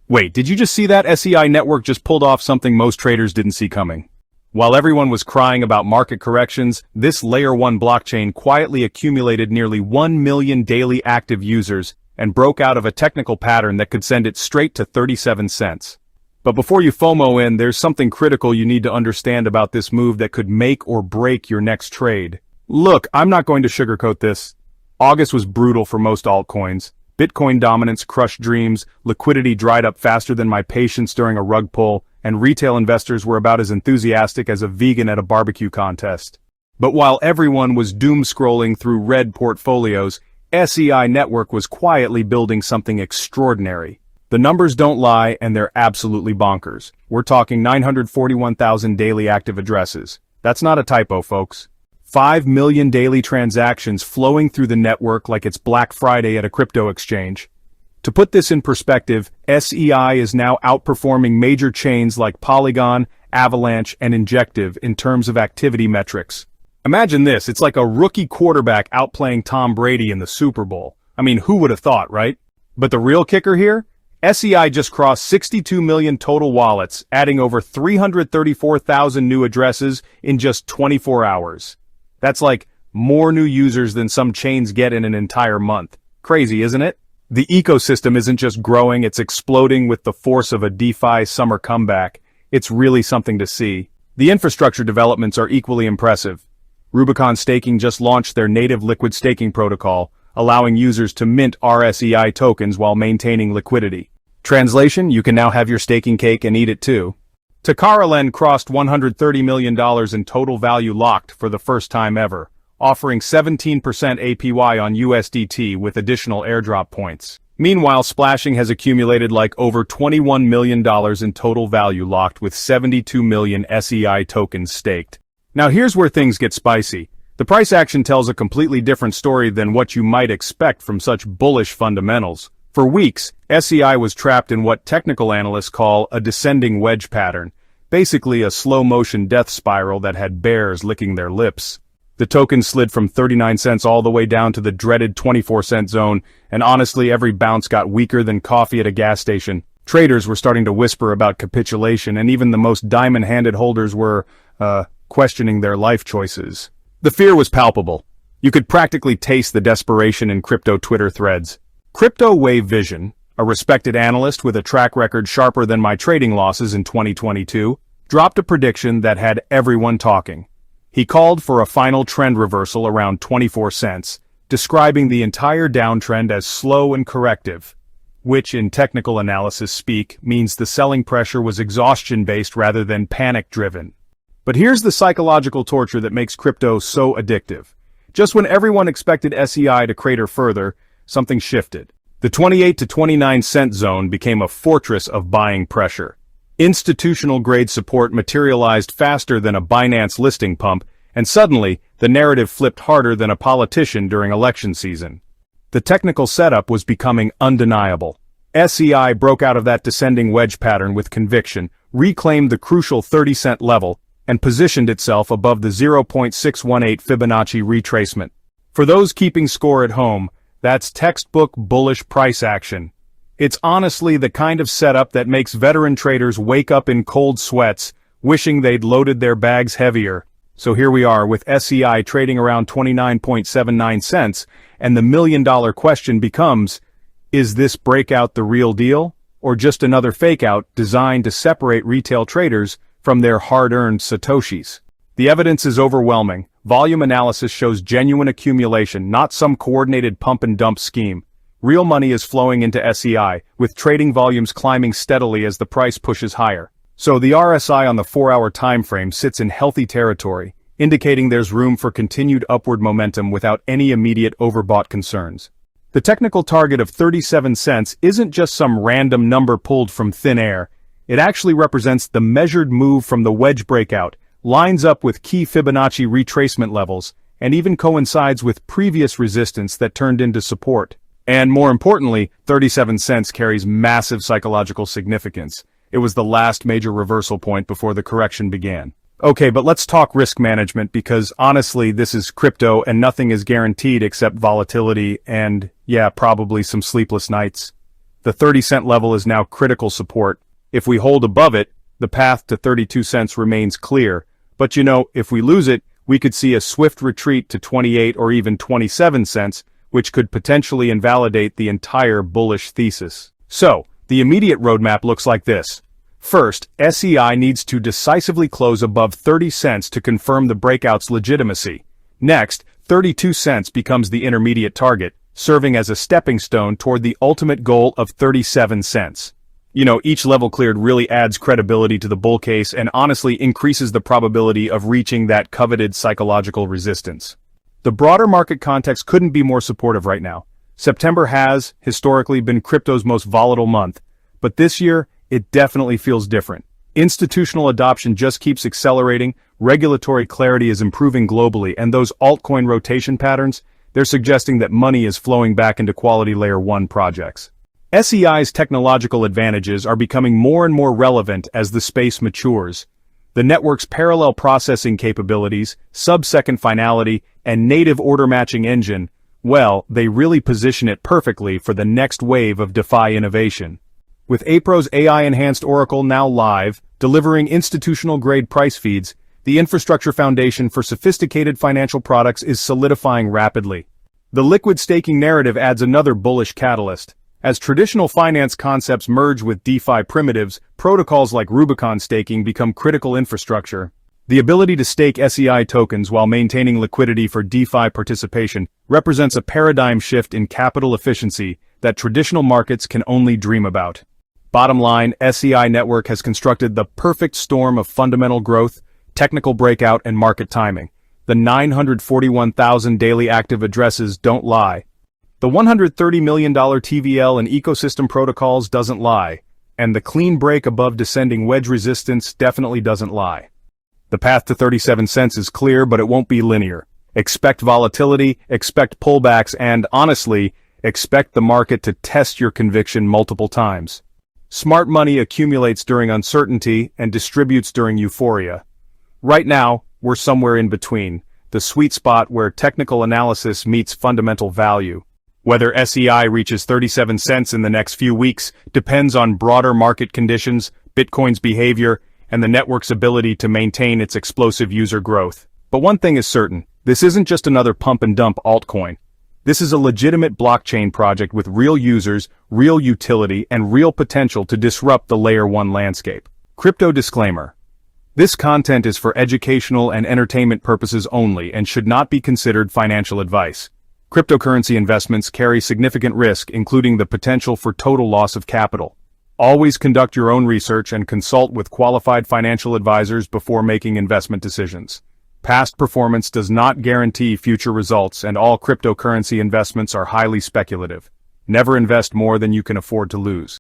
Wait, did you just see that? SEI Network just pulled off something most traders didn't see coming. While everyone was crying about market corrections, this Layer 1 blockchain quietly accumulated nearly 1 million daily active users and broke out of a technical pattern that could send it straight to 37 cents. But before you FOMO in, there's something critical you need to understand about this move that could make or break your next trade. Look, I'm not going to sugarcoat this. August was brutal for most altcoins. Bitcoin dominance crushed dreams, liquidity dried up faster than my patience during a rug pull, and retail investors were about as enthusiastic as a vegan at a barbecue contest. But while everyone was doom-scrolling through red portfolios, SEI Network was quietly building something extraordinary. The numbers don't lie, and they're absolutely bonkers. We're talking 941,000 daily active addresses. That's not a typo, folks. 5 million daily transactions flowing through the network like it's Black Friday at a crypto exchange. To put this in perspective, SEI is now outperforming major chains like Polygon, Avalanche, and Injective in terms of activity metrics. Imagine this, it's like a rookie quarterback outplaying Tom Brady in the Super Bowl. I mean, who would have thought, right? But the real kicker here? SEI just crossed 62 million total wallets, adding over 334,000 new addresses in just 24 hours. That's like more new users than some chains get in an entire month. Crazy, isn't it? The ecosystem isn't just growing, it's exploding with the force of a DeFi summer comeback. It's really something to see. The infrastructure developments are equally impressive. Rubicon Staking just launched their native liquid staking protocol, allowing users to mint RSEI tokens while maintaining liquidity. Translation, you can now have your staking cake and eat it too. TakaraLend crossed $130 million in total value locked for the first time ever, offering 17% APY on USDT with additional airdrop points. Meanwhile, Splashing has accumulated like over $21 million in total value locked with 72 million SEI tokens staked. Now here's where things get spicy. The price action tells a completely different story than what you might expect from such bullish fundamentals. For weeks, SEI was trapped in what technical analysts call a descending wedge pattern, basically a slow-motion death spiral that had bears licking their lips. The token slid from 39 cents all the way down to the dreaded 24-cent zone, and honestly every bounce got weaker than coffee at a gas station. Traders were starting to whisper about capitulation, and even the most diamond-handed holders were, questioning their life choices. The fear was palpable. You could practically taste the desperation in crypto Twitter threads. Crypto Wave Vision, a respected analyst with a track record sharper than my trading losses in 2022, dropped a prediction that had everyone talking. He called for a final trend reversal around 24 cents, describing the entire downtrend as slow and corrective, which in technical analysis speak means the selling pressure was exhaustion-based rather than panic-driven. But here's the psychological torture that makes crypto so addictive. Just when everyone expected SEI to crater further, something shifted. The 28 to 29 cent zone became a fortress of buying pressure. Institutional-grade support materialized faster than a Binance listing pump, and suddenly, the narrative flipped harder than a politician during election season. The technical setup was becoming undeniable. SEI broke out of that descending wedge pattern with conviction, reclaimed the crucial 30-cent level, and positioned itself above the 0.618 Fibonacci retracement. For those keeping score at home, that's textbook bullish price action. It's honestly the kind of setup that makes veteran traders wake up in cold sweats, wishing they'd loaded their bags heavier. So here we are with SEI trading around 29.79 cents, and the million-dollar question becomes, is this breakout the real deal, or just another fake-out designed to separate retail traders from their hard-earned satoshis? The evidence is overwhelming. Volume analysis shows genuine accumulation, not some coordinated pump-and-dump scheme. Real money is flowing into SEI, with trading volumes climbing steadily as the price pushes higher. So the RSI on the 4-hour time frame sits in healthy territory, indicating there's room for continued upward momentum without any immediate overbought concerns. The technical target of 37 cents isn't just some random number pulled from thin air. It actually represents the measured move from the wedge breakout, lines up with key Fibonacci retracement levels, and even coincides with previous resistance that turned into support. And more importantly, 37 cents carries massive psychological significance. It was the last major reversal point before the correction began. Okay, but let's talk risk management because honestly, this is crypto and nothing is guaranteed except volatility and, yeah, probably some sleepless nights. The 30-cent level is now critical support. If we hold above it, the path to 32 cents remains clear. But if we lose it, we could see a swift retreat to 28 or even 27 cents, which could potentially invalidate the entire bullish thesis. So, the immediate roadmap looks like this. First, SEI needs to decisively close above 30 cents to confirm the breakout's legitimacy. Next, 32 cents becomes the intermediate target, serving as a stepping stone toward the ultimate goal of 37 cents. Each level cleared really adds credibility to the bull case and honestly increases the probability of reaching that coveted psychological resistance. The broader market context couldn't be more supportive right now. September has, historically, been crypto's most volatile month, but this year, it definitely feels different. Institutional adoption just keeps accelerating, regulatory clarity is improving globally, and those altcoin rotation patterns, they're suggesting that money is flowing back into quality Layer 1 projects. SEI's technological advantages are becoming more and more relevant as the space matures. The network's parallel processing capabilities, sub-second finality, and native order matching engine, well, they really position it perfectly for the next wave of DeFi innovation. With Apro's AI-enhanced Oracle now live, delivering institutional-grade price feeds, the infrastructure foundation for sophisticated financial products is solidifying rapidly. The liquid staking narrative adds another bullish catalyst. As traditional finance concepts merge with DeFi primitives, protocols like Rubicon staking become critical infrastructure. The ability to stake SEI tokens while maintaining liquidity for DeFi participation represents a paradigm shift in capital efficiency that traditional markets can only dream about. Bottom line, SEI Network has constructed the perfect storm of fundamental growth, technical breakout, and market timing. The 941,000 daily active addresses don't lie. The $130 million TVL and ecosystem protocols doesn't lie. And the clean break above descending wedge resistance definitely doesn't lie. The path to 37 cents is clear, but it won't be linear. Expect volatility, expect pullbacks, and, honestly, expect the market to test your conviction multiple times. Smart money accumulates during uncertainty and distributes during euphoria. Right now, we're somewhere in between, the sweet spot where technical analysis meets fundamental value. Whether SEI reaches 37 cents in the next few weeks depends on broader market conditions, Bitcoin's behavior, and the network's ability to maintain its explosive user growth. But one thing is certain, this isn't just another pump-and-dump altcoin. This is a legitimate blockchain project with real users, real utility, and real potential to disrupt the Layer 1 landscape. Crypto disclaimer. This content is for educational and entertainment purposes only and should not be considered financial advice. Cryptocurrency investments carry significant risk, including the potential for total loss of capital. Always conduct your own research and consult with qualified financial advisors before making investment decisions. Past performance does not guarantee future results, and all cryptocurrency investments are highly speculative. Never invest more than you can afford to lose.